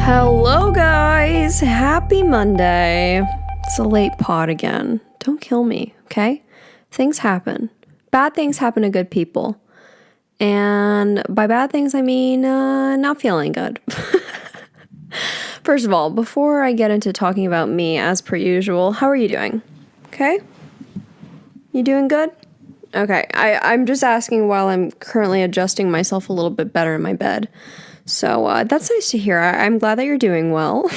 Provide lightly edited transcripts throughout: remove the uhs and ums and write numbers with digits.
Hello, guys. Happy Monday. It's a late pod again. Don't kill me, okay? Things happen. Bad things happen to good people. And by bad things, I mean not feeling good. First of all, before I get into talking about me, as per usual, how are you doing? Okay? You doing good? Okay, I'm just asking while I'm currently adjusting myself a little bit better in my bed. So that's nice to hear. I'm glad that you're doing well.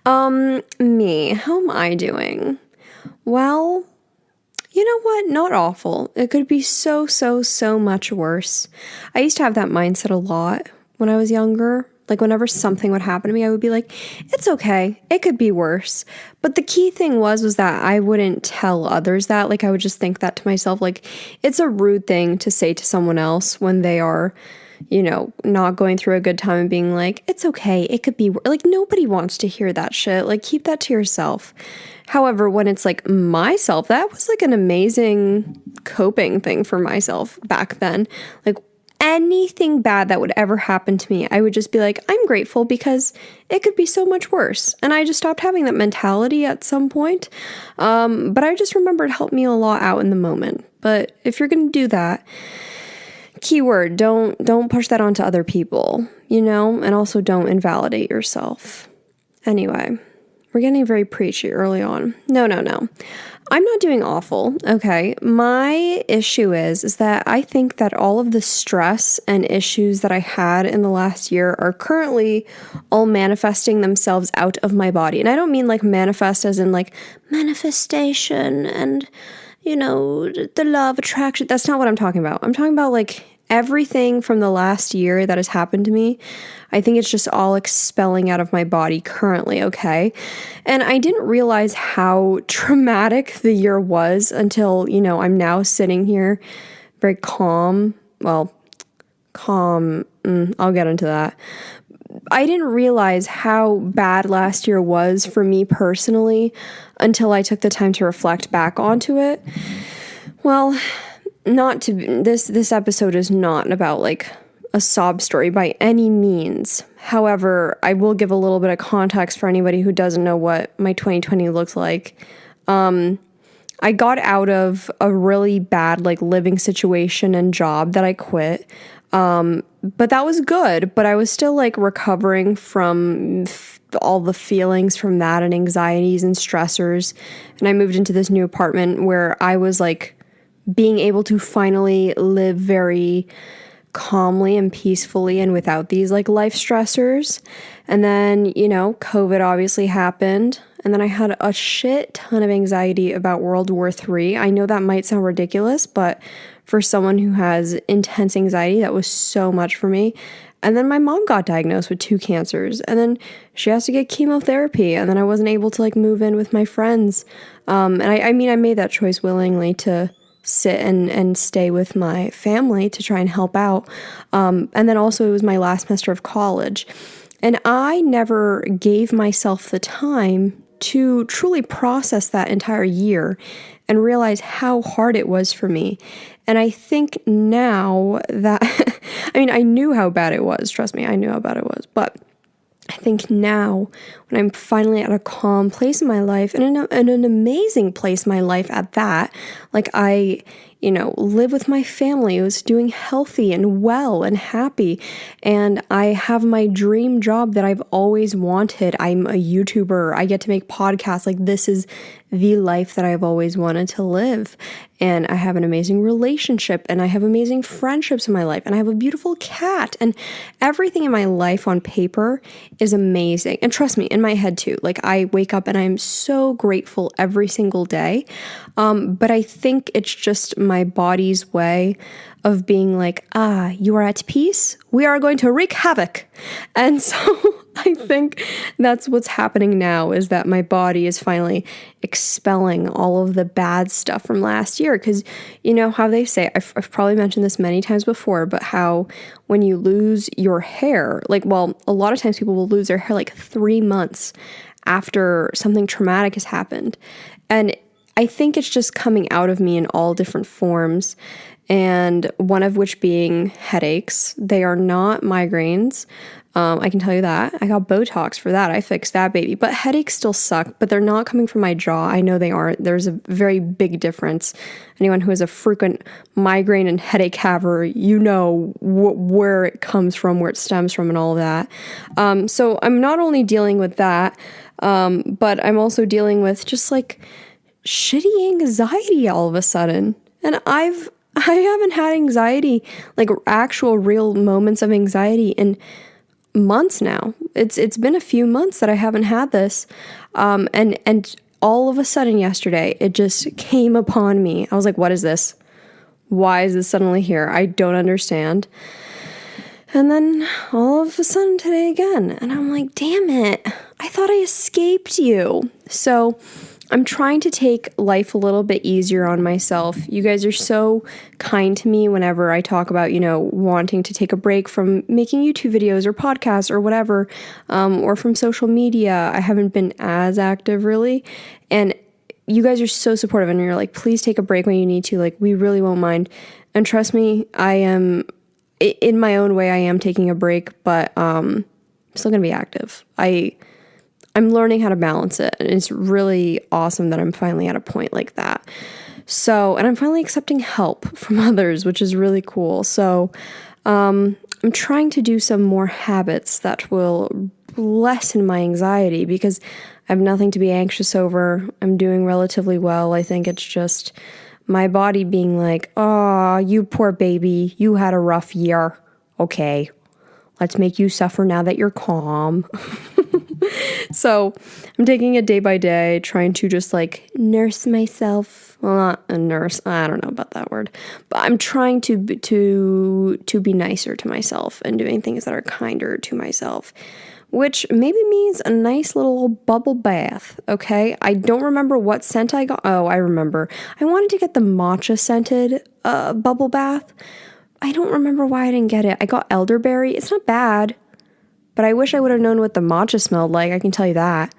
Me, how am I doing? Well, you know what? Not awful. It could be so much worse. I used to have that mindset a lot when I was younger. Like whenever something would happen to me, I would be like, it's okay. It could be worse. But the key thing was that I wouldn't tell others that. Like I would just think that to myself. Like it's a rude thing to say to someone else when they are, you know, not going through a good time and being like, it's okay. It could be like nobody wants to hear that shit. Like keep that to yourself. However, when it's like myself, that was like an amazing coping thing for myself back then. Like anything bad that would ever happen to me, I would just be like, I'm grateful because it could be so much worse. And I just stopped having that mentality at some point. But I just remember it helped me a lot out in the moment. But if you're going to do that, keyword, don't push that onto other people, you know, and also don't invalidate yourself. Anyway, we're getting very preachy early on. No. I'm not doing awful, okay? My issue is that I think that all of the stress and issues that I had in the last year are currently all manifesting themselves out of my body. And I don't mean like manifest as in like manifestation and, you know, the law of attraction. That's not what I'm talking about. I'm talking about like everything from the last year that has happened to me. I think it's just all expelling out of my body currently, okay? And I didn't realize how traumatic the year was until, you know, I'm now sitting here very calm. Well, calm, I'll get into that. I didn't realize how bad last year was for me personally until I took the time to reflect back onto it. Well, this episode is not about like a sob story by any means. However, I will give a little bit of context for anybody who doesn't know what my 2020 looks like. I got out of a really bad like living situation and job that I quit. But that was good, but I was still like recovering from all the feelings from that and anxieties and stressors. And I moved into this new apartment where I was like being able to finally live very calmly and peacefully and without these like life stressors. And then, you know, COVID obviously happened. And then I had a shit ton of anxiety about World War III. I know that might sound ridiculous, but for someone who has intense anxiety, that was so much for me. And then my mom got diagnosed with 2 cancers, and then she has to get chemotherapy, and then I wasn't able to like move in with my friends. And I mean, I made that choice willingly to sit and stay with my family to try and help out. And then also it was my last semester of college. And I never gave myself the time to truly process that entire year and realize how hard it was for me. And I think now that, I mean, I knew how bad it was. Trust me, I knew how bad it was. But I think now when I'm finally at a calm place in my life and in an amazing place in my life at that, like I, you know, live with my family who's doing healthy and well and happy. And I have my dream job that I've always wanted. I'm a YouTuber. I get to make podcasts. Like this is the life that I've always wanted to live. And I have an amazing relationship and I have amazing friendships in my life and I have a beautiful cat and everything in my life on paper is amazing. And trust me, in my head too, like I wake up and I'm so grateful every single day. But I think it's just my body's way of being like, you are at peace. We are going to wreak havoc. And so I think that's what's happening now is that my body is finally expelling all of the bad stuff from last year. Because you know how they say, I've probably mentioned this many times before, but how when you lose your hair, like, well, a lot of times people will lose their hair like 3 months after something traumatic has happened. And I think it's just coming out of me in all different forms. And one of which being headaches. They are not migraines. I can tell you that. I got Botox for that. I fixed that baby. But headaches still suck, but they're not coming from my jaw. I know they aren't. There's a very big difference. Anyone who is a frequent migraine and headache haver, you know where it comes from, where it stems from, and all of that. So I'm not only dealing with that, but I'm also dealing with just like shitty anxiety all of a sudden. And I haven't had anxiety, like actual real moments of anxiety in months now. It's been a few months that I haven't had this. And all of a sudden yesterday, it just came upon me. I was like, what is this? Why is this suddenly here? I don't understand. And then all of a sudden today again. And I'm like, damn it. I thought I escaped you. So I'm trying to take life a little bit easier on myself. You guys are so kind to me whenever I talk about, wanting to take a break from making YouTube videos or podcasts or whatever, or from social media. I haven't been as active really. And you guys are so supportive and you're like, please take a break when you need to. Like, we really won't mind. And trust me, I am, in my own way, I am taking a break, but I'm still going to be active. I'm learning how to balance it, and it's really awesome that I'm finally at a point like that. So, and I'm finally accepting help from others, which is really cool. So, I'm trying to do some more habits that will lessen my anxiety because I have nothing to be anxious over. I'm doing relatively well. I think it's just my body being like, oh, you poor baby, you had a rough year. Okay, let's make you suffer now that you're calm. So I'm taking it day by day, trying to just like nurse myself. Well, not a nurse. I don't know about that word, but I'm trying to be nicer to myself and doing things that are kinder to myself, which maybe means a nice little bubble bath. Okay. I don't remember what scent I got. Oh, I remember. I wanted to get the matcha scented bubble bath. I don't remember why I didn't get it. I got elderberry. It's not bad. But I wish I would have known what the matcha smelled like. I can tell you that.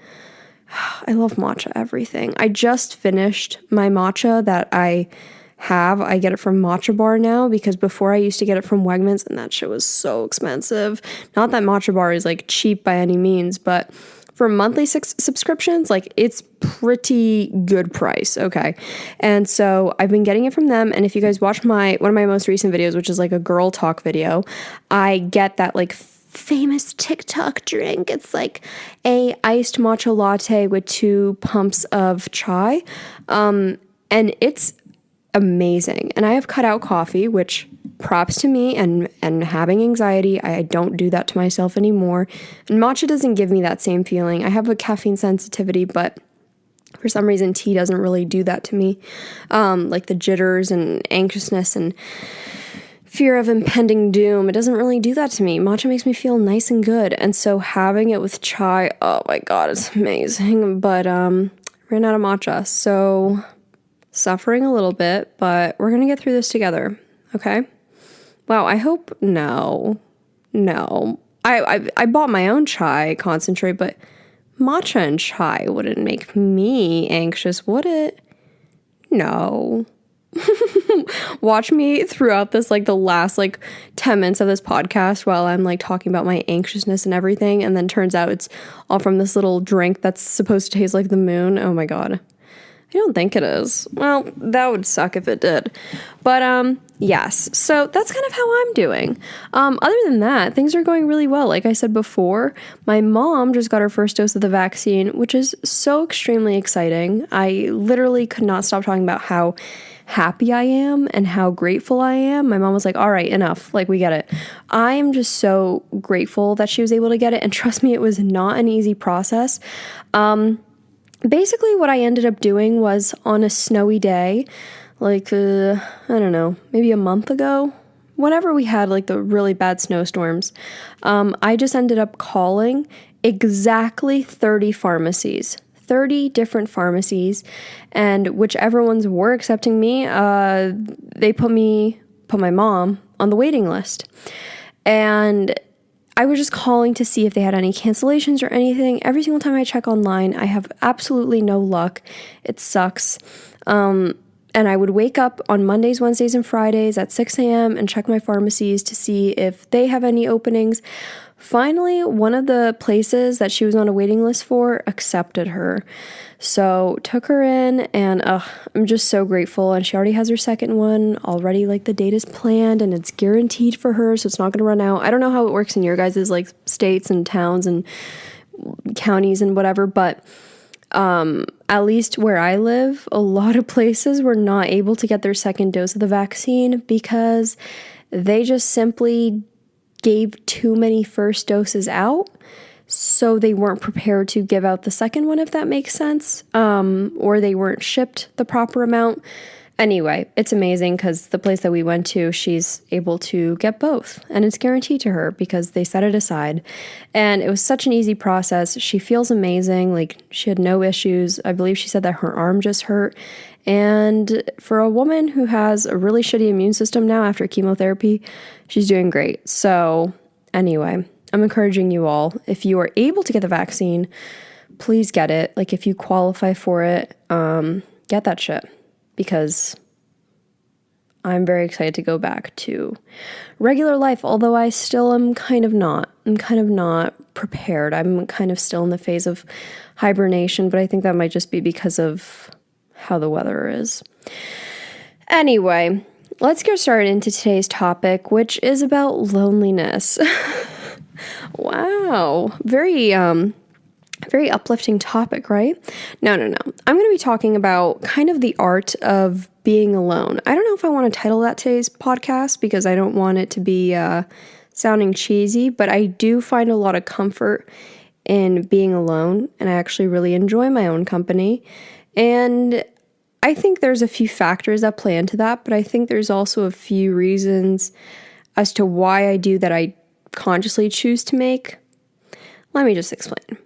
I love matcha everything. I just finished my matcha that I have. I get it from Matcha Bar now because before I used to get it from Wegmans and that shit was so expensive. Not that Matcha Bar is like cheap by any means, but for monthly subscriptions, like it's pretty good price. Okay. And so I've been getting it from them. And if you guys watch one of my most recent videos, which is like a girl talk video, I get that like famous TikTok drink. It's like a iced matcha latte with 2 pumps of chai. And it's amazing. And I have cut out coffee, which props to me and having anxiety. I don't do that to myself anymore. And matcha doesn't give me that same feeling. I have a caffeine sensitivity, but for some reason tea doesn't really do that to me. Like the jitters and anxiousness and fear of impending doom, it doesn't really do that to me. Matcha makes me feel nice and good. And so having it with chai, oh my god, it's amazing. But ran out of matcha, so suffering a little bit, but we're gonna get through this together. Okay? Wow, I hope no. I bought my own chai concentrate, but matcha and chai wouldn't make me anxious, would it? No. Watch me throughout this, like the last like 10 minutes of this podcast while I'm like talking about my anxiousness and everything, and then turns out it's all from this little drink that's supposed to taste like the moon. Oh my god. I don't think it is. Well, that would suck if it did. But yes, so that's kind of how I'm doing. Other than that, things are going really well. Like I said before, my mom just got her first dose of the vaccine, which is so extremely exciting. I literally could not stop talking about how happy I am and how grateful I am. My mom was like, all right, enough. Like, we get it. I am just so grateful that she was able to get it. And trust me, it was not an easy process. Basically what I ended up doing was on a snowy day, like, I don't know, maybe a month ago, whenever we had like the really bad snowstorms, I just ended up calling exactly 30 pharmacies. 30 different pharmacies, and whichever ones were accepting me, they put my mom on the waiting list. And I was just calling to see if they had any cancellations or anything. Every single time I check online, I have absolutely no luck. It sucks. And I would wake up on Mondays, Wednesdays, and Fridays at 6 a.m. and check my pharmacies to see if they have any openings. finally, one of the places that she was on a waiting list for accepted her. So took her in, and I'm just so grateful. And she already has her second one already. Like, the date is planned and it's guaranteed for her, so it's not going to run out. I don't know how it works in your guys' like states and towns and counties and whatever, but at least where I live, a lot of places were not able to get their second dose of the vaccine because they just simply gave too many first doses out. So they weren't prepared to give out the second one, if that makes sense, or they weren't shipped the proper amount. Anyway, it's amazing because the place that we went to, she's able to get both, and it's guaranteed to her because they set it aside. And it was such an easy process. She feels amazing. Like, she had no issues. I believe she said that her arm just hurt. And for a woman who has a really shitty immune system now after chemotherapy, she's doing great. So anyway, I'm encouraging you all, if you are able to get the vaccine, please get it. Like, if you qualify for it, get that shit, because I'm very excited to go back to regular life, although I still am kind of not. I'm kind of not prepared. I'm kind of still in the phase of hibernation, but I think that might just be because of how the weather is. Anyway, let's get started into today's topic, which is about loneliness. Wow. Very uplifting topic, right? No. I'm going to be talking about kind of the art of being alone. I don't know if I want to title that today's podcast because I don't want it to be sounding cheesy, but I do find a lot of comfort in being alone, and I actually really enjoy my own company. And I think there's a few factors that play into that, but I think there's also a few reasons as to why I do that I consciously choose to make. Let me just explain.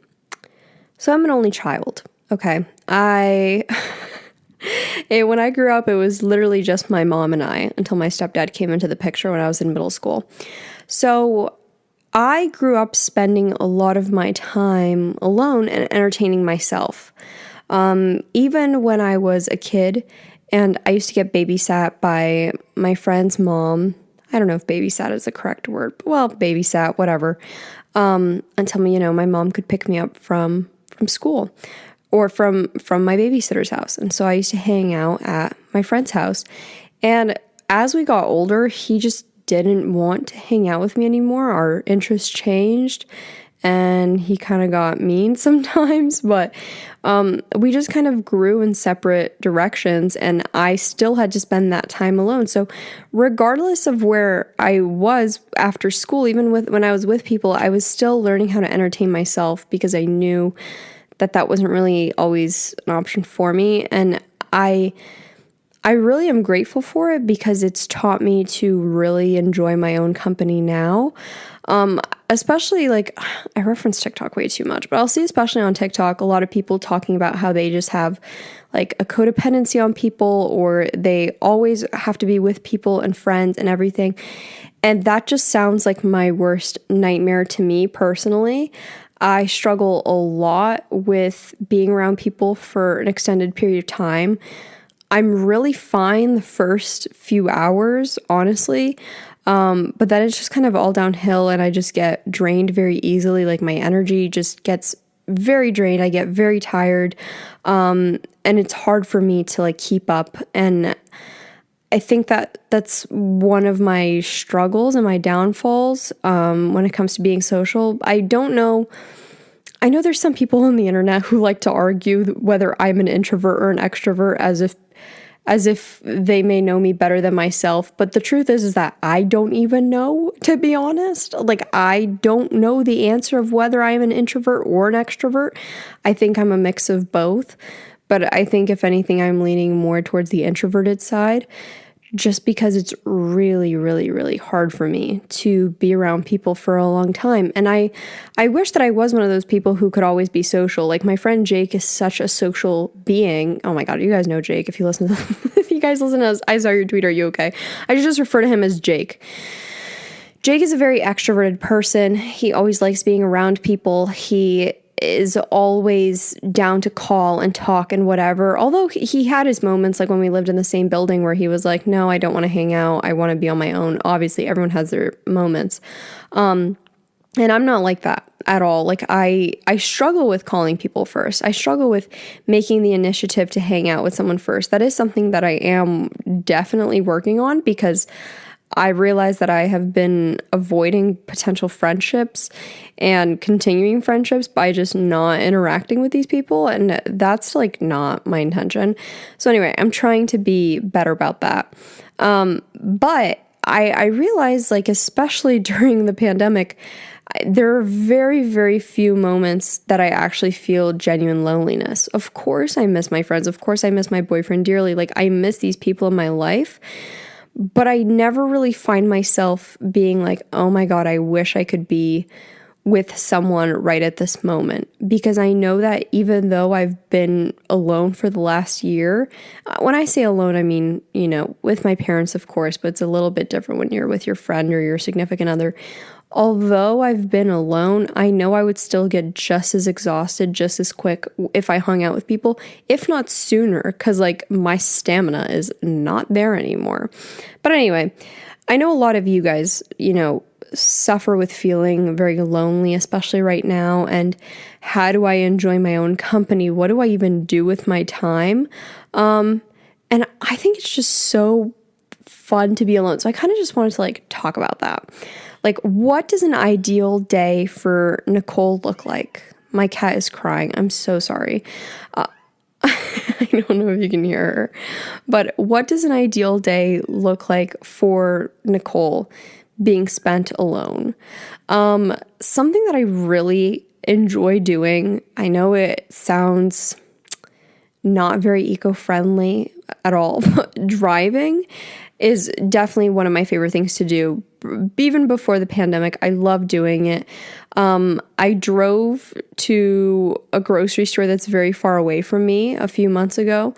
So I'm an only child, okay? When I grew up, it was literally just my mom and I until my stepdad came into the picture when I was in middle school. So I grew up spending a lot of my time alone and entertaining myself. Even when I was a kid, and I used to get babysat by my friend's mom. I don't know if babysat is the correct word, but well, babysat, whatever. Until my mom could pick me up from school or from my babysitter's house. And so I used to hang out at my friend's house. And as we got older, he just didn't want to hang out with me anymore. Our interests changed and he kind of got mean sometimes, but we just kind of grew in separate directions, and I still had to spend that time alone. So regardless of where I was after school, even when I was with people, I was still learning how to entertain myself because I knew that wasn't really always an option for me. And I really am grateful for it because it's taught me to really enjoy my own company now. Especially, like, I reference TikTok way too much, but I'll see, especially on TikTok, a lot of people talking about how they just have like a codependency on people, or they always have to be with people and friends and everything. And that just sounds like my worst nightmare to me personally. I struggle a lot with being around people for an extended period of time. I'm really fine the first few hours, honestly. But then it's just kind of all downhill, and I just get drained very easily. Like, my energy just gets very drained. I get very tired. And it's hard for me to like keep up. And I think that's one of my struggles and my downfalls, when it comes to being social. I don't know. I know there's some people on the internet who like to argue whether I'm an introvert or an extrovert as if they may know me better than myself. But the truth is that I don't even know, to be honest. Like, I don't know the answer of whether I'm an introvert or an extrovert. I think I'm a mix of both. But I think, if anything, I'm leaning more towards the introverted side, just because it's really, really, really hard for me to be around people for a long time. And I wish that I was one of those people who could always be social. Like, my friend Jake is such a social being. Oh my God, you guys know Jake. If you listen to if you guys listen to I saw your tweet, are you okay? I just refer to him as Jake. Jake is a very extroverted person. He always likes being around people. He is always down to call and talk and whatever. Although he had his moments, like when we lived in the same building, where he was like, no, I don't want to hang out. I want to be on my own. Obviously, everyone has their moments. And I'm not like that at all. Like I struggle with calling people first. I struggle with making the initiative to hang out with someone first. That is something that I am definitely working on, because I realize that I have been avoiding potential friendships and continuing friendships by just not interacting with these people. And that's like not my intention. So anyway, I'm trying to be better about that. But I realize, like, especially during the pandemic, there are very, very few moments that I actually feel genuine loneliness. Of course, I miss my friends. Of course, I miss my boyfriend dearly. Like, I miss these people in my life. But I never really find myself being like, oh my God, I wish I could be with someone right at this moment. Because I know that even though I've been alone for the last year, when I say alone, I mean, you know, with my parents, of course, but it's a little bit different when you're with your friend or your significant other. Although I've been alone, I know I would still get just as exhausted, just as quick if I hung out with people, if not sooner, because like my stamina is not there anymore. But anyway, I know a lot of you guys, you know, suffer with feeling very lonely, especially right now. And how do I enjoy my own company? What do I even do with my time? And I think it's just so fun to be alone. So I kind of just wanted to like talk about that. Like, what does an ideal day for Nicole look like? My cat is crying. I'm so sorry. I don't know if you can hear her. But what does an ideal day look like for Nicole being spent alone? Something that I really enjoy doing, I know it sounds not very eco-friendly at all, but driving is definitely one of my favorite things to do. Even before the pandemic, I love doing it. I drove to a grocery store that's very far away from me a few months ago,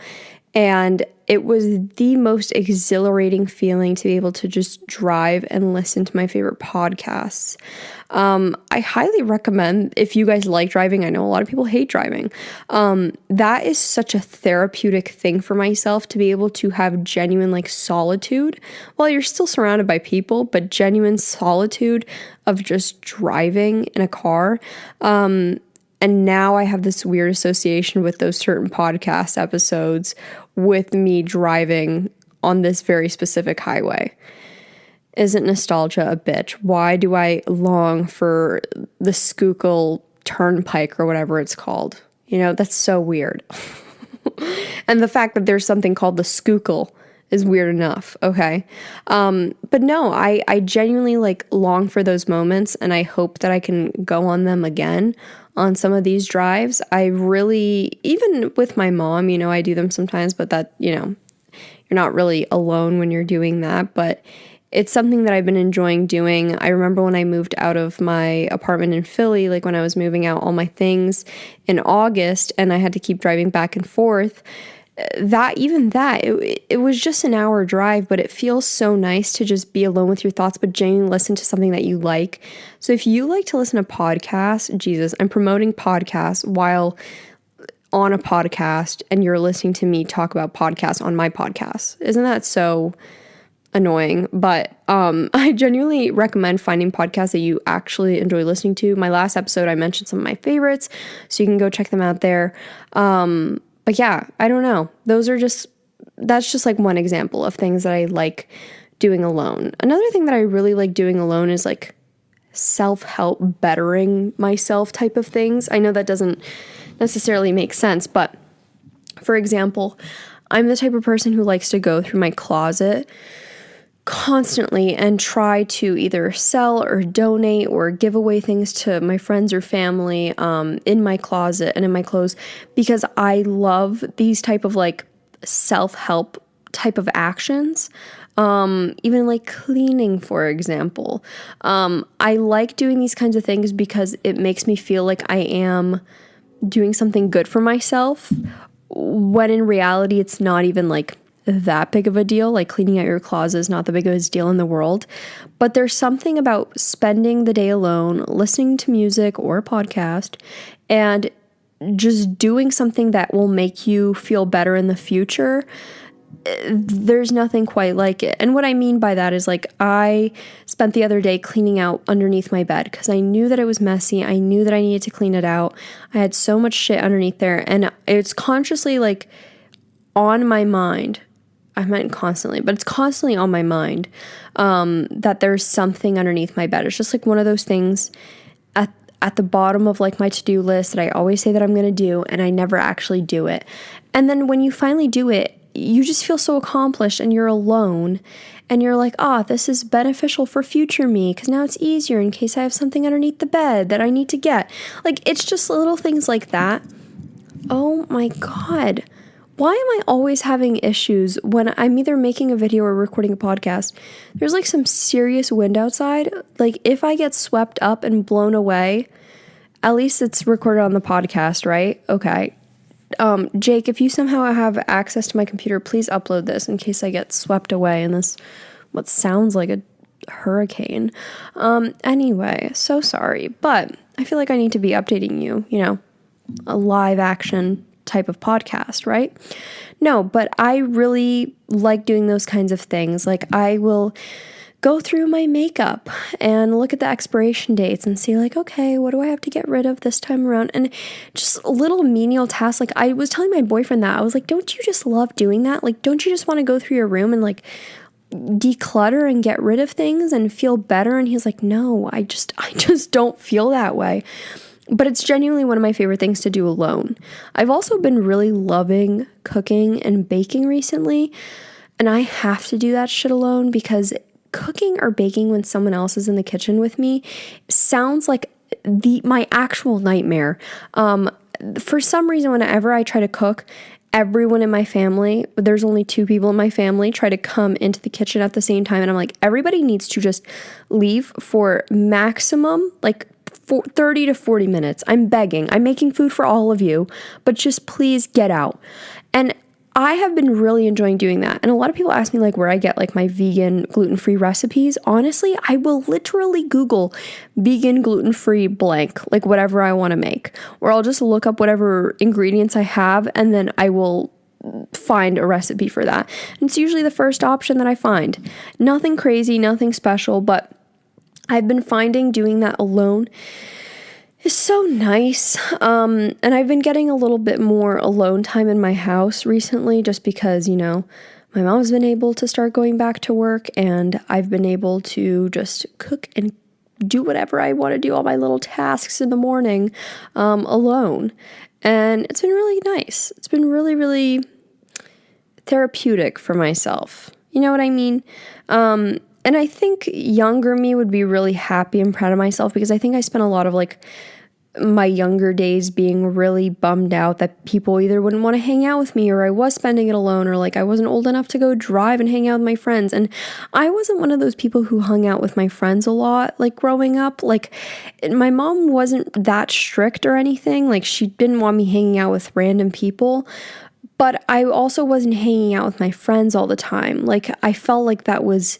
and it was the most exhilarating feeling to be able to just drive and listen to my favorite podcasts. I highly recommend, if you guys like driving, I know a lot of people hate driving. That is such a therapeutic thing for myself, to be able to have genuine like solitude while you're still surrounded by people, but genuine solitude of just driving in a car. And now I have this weird association with those certain podcast episodes with me driving on this very specific highway. Isn't nostalgia a bitch? Why do I long for the Schuylkill Turnpike or whatever it's called? You know, that's so weird. And the fact that there's something called the Schuylkill is weird enough, okay? But no, I genuinely like long for those moments, and I hope that I can go on them again on some of these drives. I really, even with my mom, you know, I do them sometimes, but that, you know, you're not really alone when you're doing that, but it's something that I've been enjoying doing. I remember when I moved out of my apartment in Philly, like when I was moving out all my things in August, and I had to keep driving back and forth, it was just an hour drive, but it feels so nice to just be alone with your thoughts, but genuinely listen to something that you like. So if you like to listen to podcasts, Jesus, I'm promoting podcasts while on a podcast, and you're listening to me talk about podcasts on my podcast. Isn't that so annoying? But I genuinely recommend finding podcasts that you actually enjoy listening to. My last episode, I mentioned some of my favorites, so you can go check them out there. But yeah, I don't know. That's just like one example of things that I like doing alone. Another thing that I really like doing alone is like self-help, bettering myself type of things. I know that doesn't necessarily make sense, but for example, I'm the type of person who likes to go through my closet constantly and try to either sell or donate or give away things to my friends or family in my closet and in my clothes, because I love these type of like self-help type of actions. Even like cleaning, for example. I like doing these kinds of things because it makes me feel like I am doing something good for myself, when in reality it's not even like that big of a deal. Like cleaning out your closet is not the biggest deal in the world, but there's something about spending the day alone, listening to music or a podcast, and just doing something that will make you feel better in the future there's nothing quite like it. And what I mean by that is like I spent the other day cleaning out underneath my bed because I knew that it was messy. I knew that I needed to clean it out. I had so much shit underneath there, and it's consciously like on my mind. I meant constantly, but it's constantly on my mind that there's something underneath my bed. It's just like one of those things at the bottom of like my to-do list that I always say that I'm going to do, and I never actually do it. And then when you finally do it, you just feel so accomplished, and you're alone, and you're like, this is beneficial for future me because now it's easier in case I have something underneath the bed that I need to get. Like, it's just little things like that. Oh my God. Why am I always having issues when I'm either making a video or recording a podcast? There's like some serious wind outside. Like, if I get swept up and blown away, at least it's recorded on the podcast, right? Okay. Jake, if you somehow have access to my computer, please upload this in case I get swept away in this, what sounds like a hurricane. Anyway, so sorry, but I feel like I need to be updating you, a live action type of podcast, right? No, but I really like doing those kinds of things. Like, I will go through my makeup and look at the expiration dates and see like, okay, what do I have to get rid of this time around? And just little menial tasks. Like, I was telling my boyfriend that I was like, don't you just love doing that? Like, don't you just want to go through your room and like declutter and get rid of things and feel better? And he's like, no, I just don't feel that way. But it's genuinely one of my favorite things to do alone. I've also been really loving cooking and baking recently, and I have to do that shit alone because cooking or baking when someone else is in the kitchen with me sounds like my actual nightmare. For some reason, whenever I try to cook, everyone in my family, there's only 2 people in my family, try to come into the kitchen at the same time, and I'm like, everybody needs to just leave for maximum like 30 to 40 minutes. I'm begging. I'm making food for all of you, but just please get out. And I have been really enjoying doing that. And a lot of people ask me like where I get like my vegan gluten-free recipes. Honestly, I will literally Google vegan gluten-free blank, like whatever I want to make. Or I'll just look up whatever ingredients I have, and then I will find a recipe for that. And it's usually the first option that I find. Nothing crazy, nothing special, but I've been finding doing that alone is so nice. And I've been getting a little bit more alone time in my house recently just because, my mom's been able to start going back to work, and I've been able to just cook and do whatever I want to do, all my little tasks in the morning, alone. And it's been really nice. It's been really, really therapeutic for myself. You know what I mean? And I think younger me would be really happy and proud of myself because I think I spent a lot of like my younger days being really bummed out that people either wouldn't want to hang out with me, or I was spending it alone, or like I wasn't old enough to go drive and hang out with my friends. And I wasn't one of those people who hung out with my friends a lot, like growing up. Like, my mom wasn't that strict or anything. Like, she didn't want me hanging out with random people. But I also wasn't hanging out with my friends all the time. Like, I felt like that was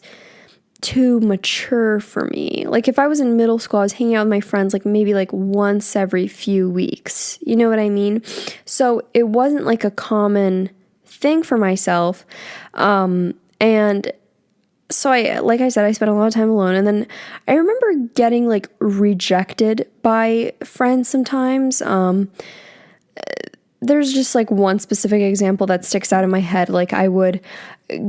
too mature for me. Like, if I was in middle school, I was hanging out with my friends like maybe like once every few weeks. You know what I mean? So it wasn't like a common thing for myself. And so like I said, I spent a lot of time alone. And then I remember getting like rejected by friends sometimes. There's just like one specific example that sticks out in my head. Like, I would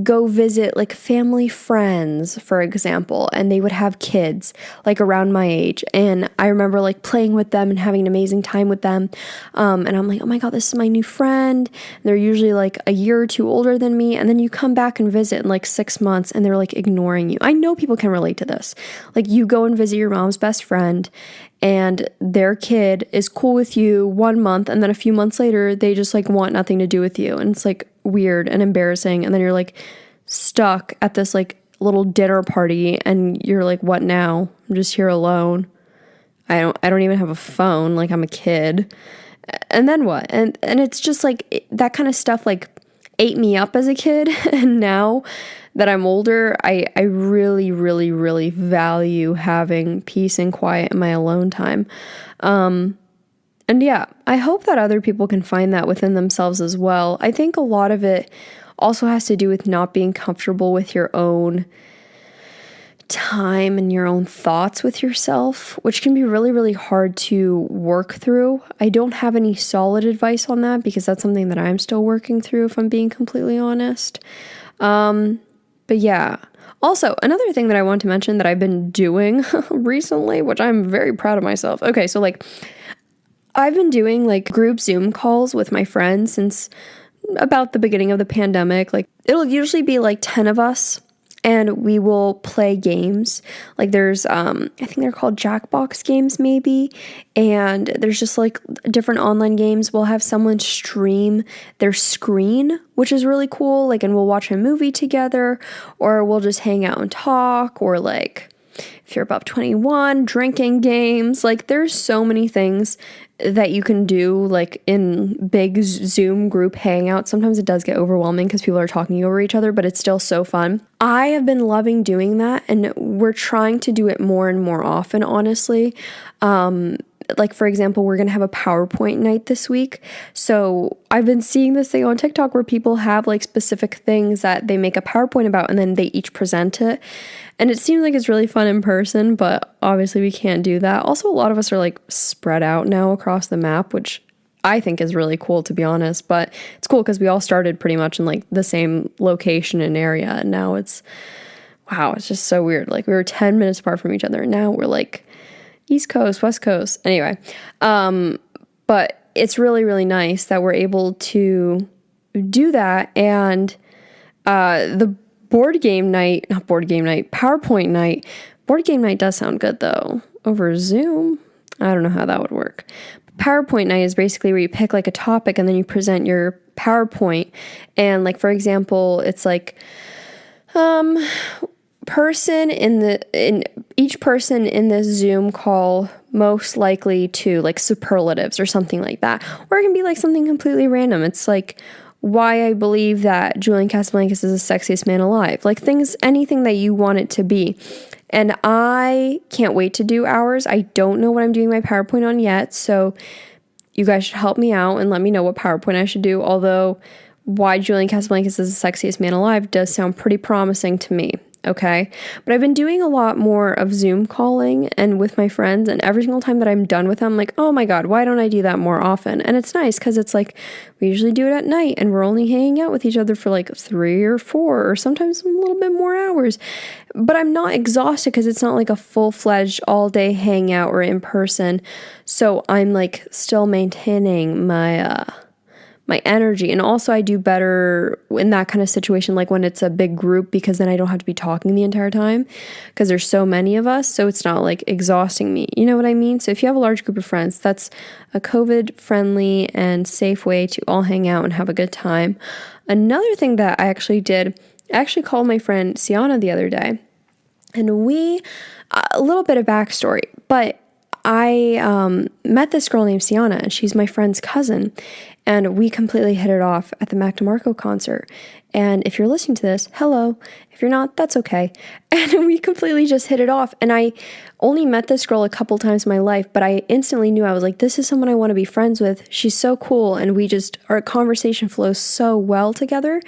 go visit like family friends, for example, and they would have kids like around my age. And I remember like playing with them and having an amazing time with them. And I'm like, oh my God, this is my new friend. And they're usually like a year or 2 older than me. And then you come back and visit in like 6 months and they're like ignoring you. I know people can relate to this. Like, you go and visit your mom's best friend and their kid is cool with you 1 month, and then a few months later, they just like want nothing to do with you. And it's like weird and embarrassing. And then you're like stuck at this like little dinner party, and you're like, what now? I'm just here alone. I don't even have a phone. Like, I'm a kid. And then what? And it's just like that kind of stuff like ate me up as a kid. And now that I'm older, I really, really, really value having peace and quiet in my alone time. And yeah, I hope that other people can find that within themselves as well. I think a lot of it also has to do with not being comfortable with your own time and your own thoughts with yourself, which can be really, really hard to work through. I don't have any solid advice on that because that's something that I'm still working through, if I'm being completely honest. But yeah. Also, another thing that I want to mention that I've been doing recently, which I'm very proud of myself. Okay, so like I've been doing like group Zoom calls with my friends since about the beginning of the pandemic. Like it'll usually be like 10 of us and we will play games. Like there's I think they're called Jackbox games maybe, and there's just like different online games. We'll have someone stream their screen, which is really cool, like, and we'll watch a movie together, or we'll just hang out and talk, or like if you're above 21, drinking games. Like there's so many things that you can do like in big Zoom group hangouts. Sometimes it does get overwhelming because people are talking over each other, but it's still so fun. I have been loving doing that, and we're trying to do it more and more often, honestly. Like, for example, we're going to have a PowerPoint night this week. So I've been seeing this thing on TikTok where people have like specific things that they make a PowerPoint about and then they each present it. And it seems like it's really fun in person, but obviously we can't do that. Also, a lot of us are like spread out now across the map, which I think is really cool, to be honest. But it's cool because we all started pretty much in like the same location and area. And now it's just so weird. Like we were 10 minutes apart from each other. And now we're like East Coast, West Coast. Anyway, but it's really, really nice that we're able to do that. And the PowerPoint night. Board game night does sound good though. Over Zoom, I don't know how that would work. PowerPoint night is basically where you pick like a topic and then you present your PowerPoint. And like, for example, it's like, each person in this Zoom call most likely to like superlatives or something like that. Or it can be like something completely random. It's like why I believe that Julian Casablancas is the sexiest man alive. Like anything that you want it to be. And I can't wait to do ours. I don't know what I'm doing my PowerPoint on yet. So you guys should help me out and let me know what PowerPoint I should do. Although why Julian Casablancas is the sexiest man alive does sound pretty promising to me. Okay. But I've been doing a lot more of Zoom calling and with my friends, and every single time that I'm done with them, I'm like, oh my God, why don't I do that more often? And it's nice because it's like, we usually do it at night and we're only hanging out with each other for like 3 or 4 or sometimes a little bit more hours. But I'm not exhausted because it's not like a full-fledged all day hangout or in person. So I'm like still maintaining my energy. And also I do better in that kind of situation, like when it's a big group, because then I don't have to be talking the entire time because there's so many of us. So it's not like exhausting me. You know what I mean? So if you have a large group of friends, that's a COVID friendly and safe way to all hang out and have a good time. Another thing that I actually did, I actually called my friend Sienna the other day, and a little bit of backstory, but I met this girl named Sienna, and she's my friend's cousin, and we completely hit it off at the Mac DeMarco concert. And if you're listening to this, hello. If you're not, that's okay. And we completely just hit it off. And I only met this girl a couple times in my life, but I instantly knew, I was like, this is someone I want to be friends with. She's so cool. And our conversation flows so well together.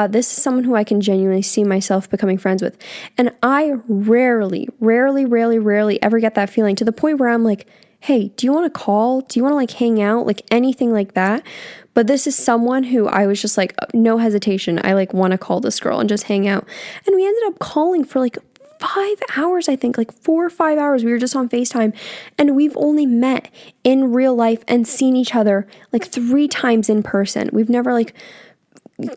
This is someone who I can genuinely see myself becoming friends with. And I rarely ever get that feeling, to the point where I'm like, hey, do you want to call? Do you want to like hang out? Like anything like that. But this is someone who I was just like, no hesitation. I like want to call this girl and just hang out. And we ended up calling for like 5 hours, I think, like 4 or 5 hours. We were just on FaceTime, and we've only met in real life and seen each other like 3 times in person. We've never like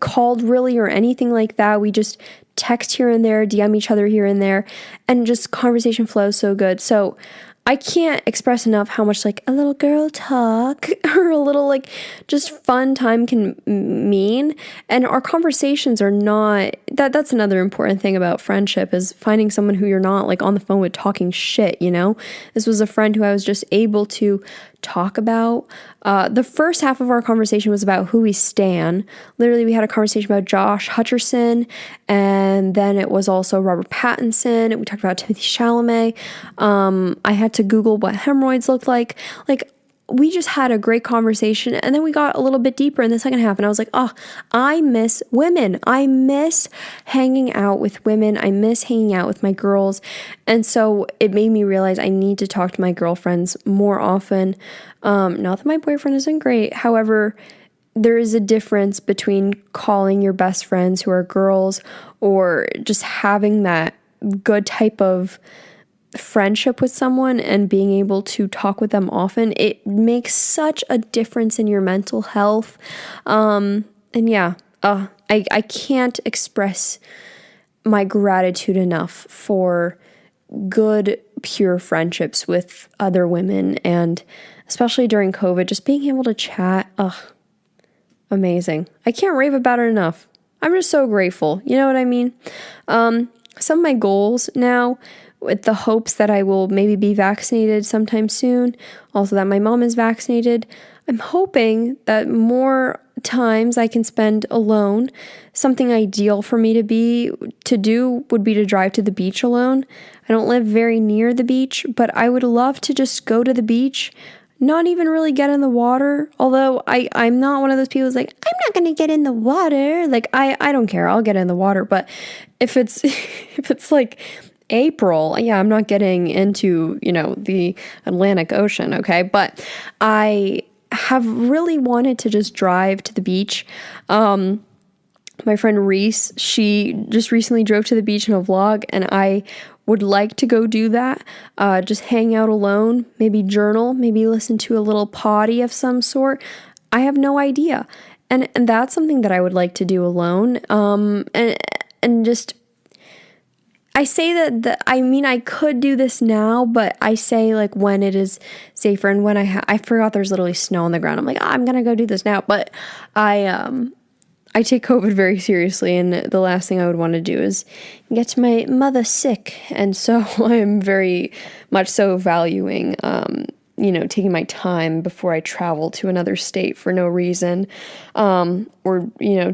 called really or anything like that. We just text here and there, DM each other here and there, and just conversation flows so good. So I can't express enough how much like a little girl talk or a little like just fun time can mean. And our conversations are not, that's another important thing about friendship, is finding someone who you're not like on the phone with talking shit, you know? This was a friend who I was just able to talk about. The first half of our conversation was about who we stan. Literally, we had a conversation about Josh Hutcherson, and then it was also Robert Pattinson. We talked about Timothy Chalamet. I had to Google what hemorrhoids looked like. Like, we just had a great conversation, and then we got a little bit deeper in the second half, and I was like, oh, I miss women. I miss hanging out with women. I miss hanging out with my girls. And so it made me realize I need to talk to my girlfriends more often. Not that my boyfriend isn't great. However, there is a difference between calling your best friends who are girls or just having that good type of friendship with someone and being able to talk with them often. It makes such a difference in your mental health. And yeah, I can't express my gratitude enough for good, pure friendships with other women, and especially during COVID, just being able to chat. Amazing. I can't rave about it enough. I'm just so grateful. You know what I mean? Some of my goals now, with the hopes that I will maybe be vaccinated sometime soon, also that my mom is vaccinated, I'm hoping that more times I can spend alone. Something ideal for me to do would be to drive to the beach alone. I don't live very near the beach, but I would love to just go to the beach, not even really get in the water. Although I'm not one of those people who's like, I'm not gonna get in the water. Like I don't care, I'll get in the water. But if it's if it's like April, yeah, I'm not getting into, the Atlantic Ocean, okay? But I have really wanted to just drive to the beach. My friend Reese, she just recently drove to the beach in a vlog, and I would like to go do that. Just hang out alone, maybe journal, maybe listen to a little potty of some sort. I have no idea. And that's something that I would like to do alone. And just, I say that I could do this now, but I say like when it is safer, and when I forgot there's literally snow on the ground. I'm like, I'm gonna go do this now. But I take COVID very seriously, and the last thing I would want to do is get my mother sick. And so I am very much so valuing, taking my time before I travel to another state for no reason, or,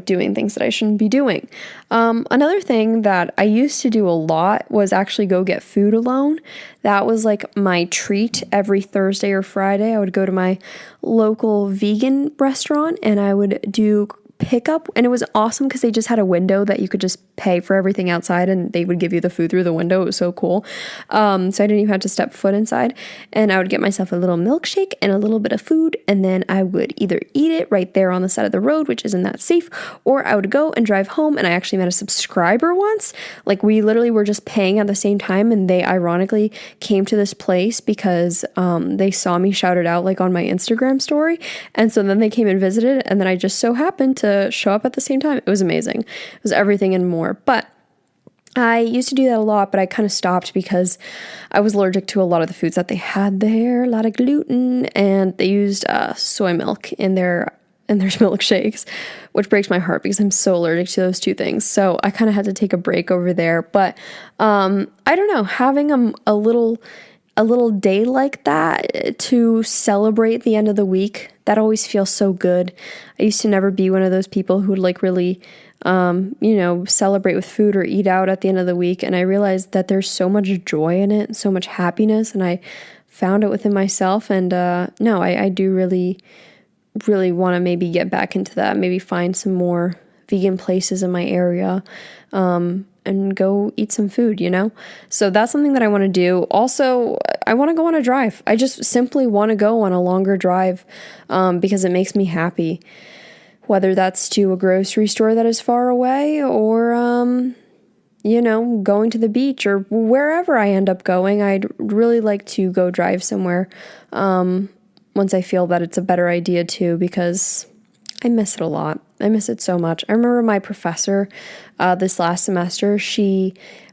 doing things that I shouldn't be doing. Another thing that I used to do a lot was actually go get food alone. That was like my treat every Thursday or Friday. I would go to my local vegan restaurant, and I would do pickup, and it was awesome because they just had a window that you could just pay for everything outside, and they would give you the food through the window. It was so cool. So I didn't even have to step foot inside, and I would get myself a little milkshake and a little bit of food, and then I would either eat it right there on the side of the road, which isn't that safe, or I would go and drive home. And I actually met a subscriber once. Like, we literally were just paying at the same time, and they ironically came to this place because they saw me shout it out like on my Instagram story, and so then they came and visited, and then I just so happened to show up at the same time. It was amazing. It was everything and more. But I used to do that a lot, but I kind of stopped because I was allergic to a lot of the foods that they had there, a lot of gluten, and they used soy milk in their milkshakes, which breaks my heart because I'm so allergic to those two things. So I kind of had to take a break over there. But I don't know, having a little day like that to celebrate the end of the week, that always feels so good. I used to never be one of those people who would like really celebrate with food or eat out at the end of the week. And I realized that there's so much joy in it, so much happiness, and I found it within myself. And I do really, really want to maybe get back into that, maybe find some more vegan places in my area, and go eat some food, So that's something that I want to do. Also, I want to go on a drive. I just simply want to go on a longer drive, because it makes me happy. Whether that's to a grocery store that is far away, or, going to the beach, or wherever I end up going. I'd really like to go drive somewhere, once I feel that it's a better idea too, because I miss it a lot. I miss it so much. I remember my professor this last semester,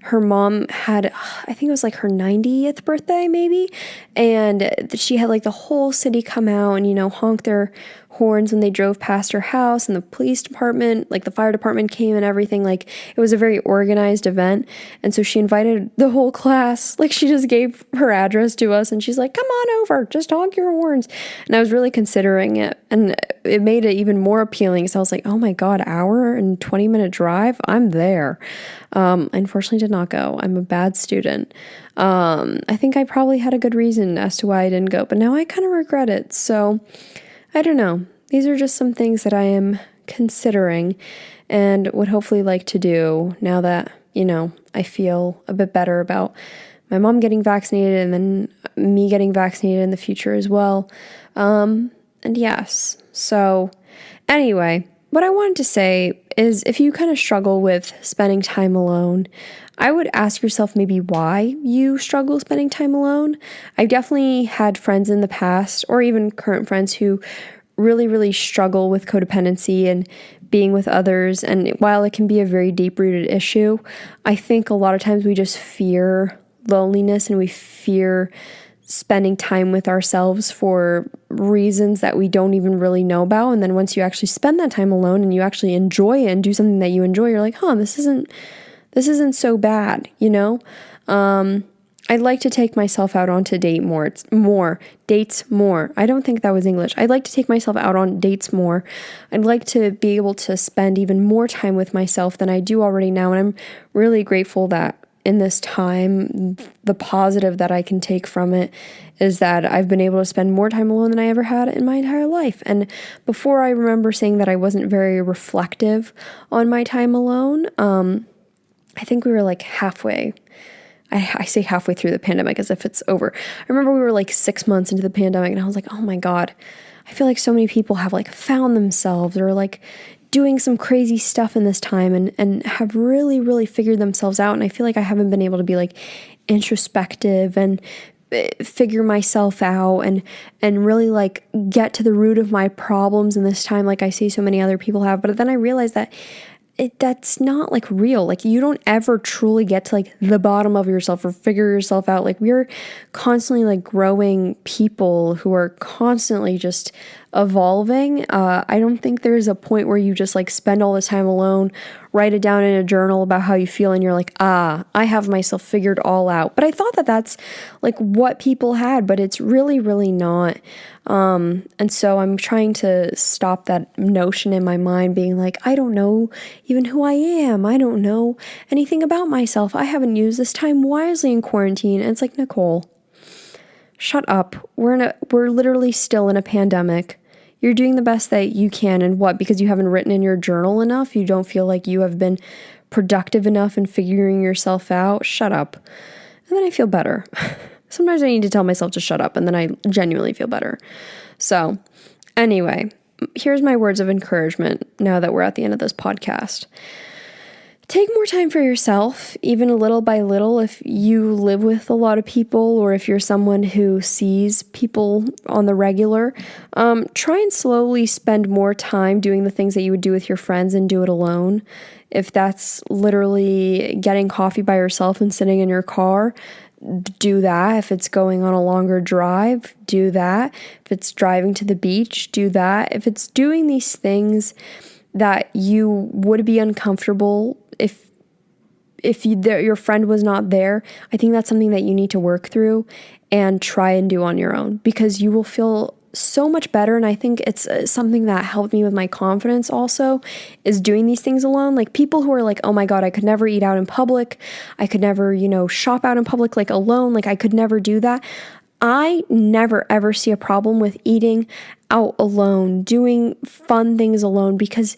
her mom had, I think it was like her 90th birthday maybe, and she had like the whole city come out and, honk their horns when they drove past her house, and the police department, like the fire department came and everything. Like, it was a very organized event. And so she invited the whole class. Like, she just gave her address to us, and she's like, come on over, just honk your horns. And I was really considering it, and it made it even more appealing. So I was like, oh my God, hour and 20-minute drive, I'm there. Unfortunately did not go. I'm a bad student. I think I probably had a good reason as to why I didn't go, but now I kind of regret it. So I don't know. These are just some things that I am considering and would hopefully like to do now that, I feel a bit better about my mom getting vaccinated and then me getting vaccinated in the future as well. And yes. So anyway, what I wanted to say is if you kind of struggle with spending time alone, I would ask yourself maybe why you struggle spending time alone. I've definitely had friends in the past, or even current friends, who really, really struggle with codependency and being with others. And while it can be a very deep-rooted issue, I think a lot of times we just fear loneliness and we fear spending time with ourselves for reasons that we don't even really know about. And then once you actually spend that time alone and you actually enjoy it and do something that you enjoy, you're like, this isn't so bad, I'd like to take myself out onto dates more. I don't think that was English. I'd like to take myself out on dates more. I'd like to be able to spend even more time with myself than I do already now. And I'm really grateful that in this time, the positive that I can take from it is that I've been able to spend more time alone than I ever had in my entire life. And before, I remember saying that I wasn't very reflective on my time alone. I think we were like halfway. I say halfway through the pandemic as if it's over. I remember we were like 6 months into the pandemic and I was like, oh my God, I feel like so many people have like found themselves or like doing some crazy stuff in this time and have really, really figured themselves out. And I feel like I haven't been able to be like introspective and figure myself out and really like get to the root of my problems in this time like I see so many other people have. But then I realized that that's not like real. Like you don't ever truly get to like the bottom of yourself or figure yourself out. Like we're constantly like growing people who are constantly just evolving. I don't think there's a point where you just like spend all this time alone, write it down in a journal about how you feel and you're like, I have myself figured all out. But I thought that that's like what people had, but it's really, really not. And so I'm trying to stop that notion in my mind being like, I don't know even who I am. I don't know anything about myself. I haven't used this time wisely in quarantine. And it's like, Nicole, shut up. We're literally still in a pandemic. You're doing the best that you can, and what? Because you haven't written in your journal enough? You don't feel like you have been productive enough in figuring yourself out? Shut up. And then I feel better. Sometimes I need to tell myself to shut up, and then I genuinely feel better. So, anyway, here's my words of encouragement now that we're at the end of this podcast. Take more time for yourself, even a little by little, if you live with a lot of people or if you're someone who sees people on the regular. Try and slowly spend more time doing the things that you would do with your friends and do it alone. If that's literally getting coffee by yourself and sitting in your car, do that. If it's going on a longer drive, do that. If it's driving to the beach, do that. If it's doing these things that you would be uncomfortable if your friend was not there, I think that's something that you need to work through and try and do on your own, because you will feel so much better. And I think it's something that helped me with my confidence also, is doing these things alone. Like people who are like, oh my God, I could never eat out in public. I could never, shop out in public like alone. Like I could never do that. I never ever see a problem with eating out alone, doing fun things alone, because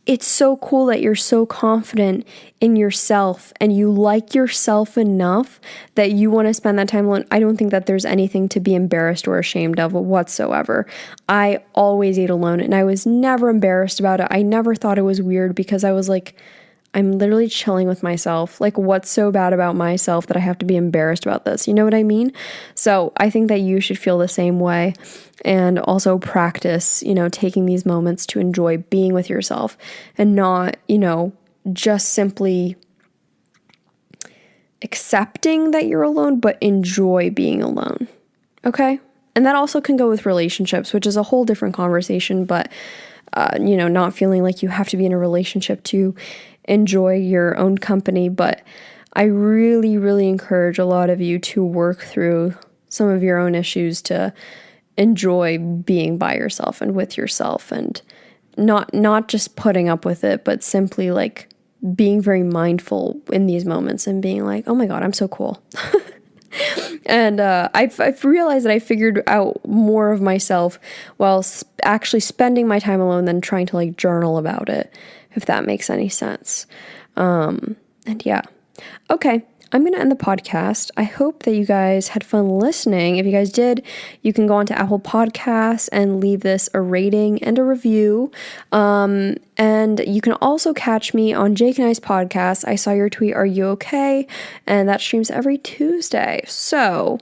it's so cool that you're so confident in yourself and you like yourself enough that you want to spend that time alone. I don't think that there's anything to be embarrassed or ashamed of whatsoever. I always ate alone and I was never embarrassed about it. I never thought it was weird because I was like, I'm literally chilling with myself. Like, what's so bad about myself that I have to be embarrassed about this? You know what I mean? So I think that you should feel the same way and also practice, taking these moments to enjoy being with yourself and not, just simply accepting that you're alone, but enjoy being alone. Okay? And that also can go with relationships, which is a whole different conversation, but, not feeling like you have to be in a relationship to enjoy your own company. But I really, really encourage a lot of you to work through some of your own issues to enjoy being by yourself and with yourself, and not just putting up with it, but simply like being very mindful in these moments and being like, oh my God, I'm so cool. And I've realized that I figured out more of myself while actually spending my time alone than trying to like journal about it, if that makes any sense. And yeah. Okay, I'm going to end the podcast. I hope that you guys had fun listening. If you guys did, you can go onto Apple Podcasts and leave this a rating and a review. And you can also catch me on Jake and I's podcast. I saw your tweet, Are You Okay? And that streams every Tuesday. So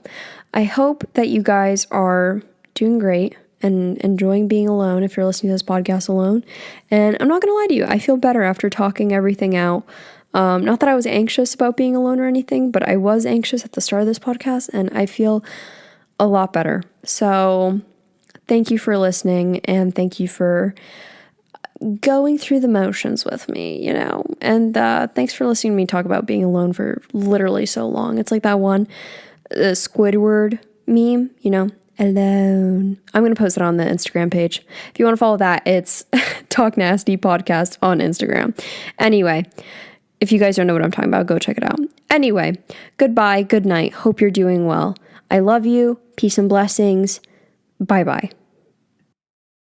I hope that you guys are doing great and enjoying being alone if you're listening to this podcast alone. And I'm not going to lie to you, I feel better after talking everything out. Not that I was anxious about being alone or anything, but I was anxious at the start of this podcast, and I feel a lot better. So thank you for listening, and thank you for going through the motions with me, and thanks for listening to me talk about being alone for literally so long. It's like that one Squidward meme, alone. I'm going to post it on the Instagram page. If you want to follow that, it's Talk Nasty Podcast on Instagram. Anyway, if you guys don't know what I'm talking about, go check it out. Anyway, goodbye, good night. Hope you're doing well. I love you. Peace and blessings. Bye-bye.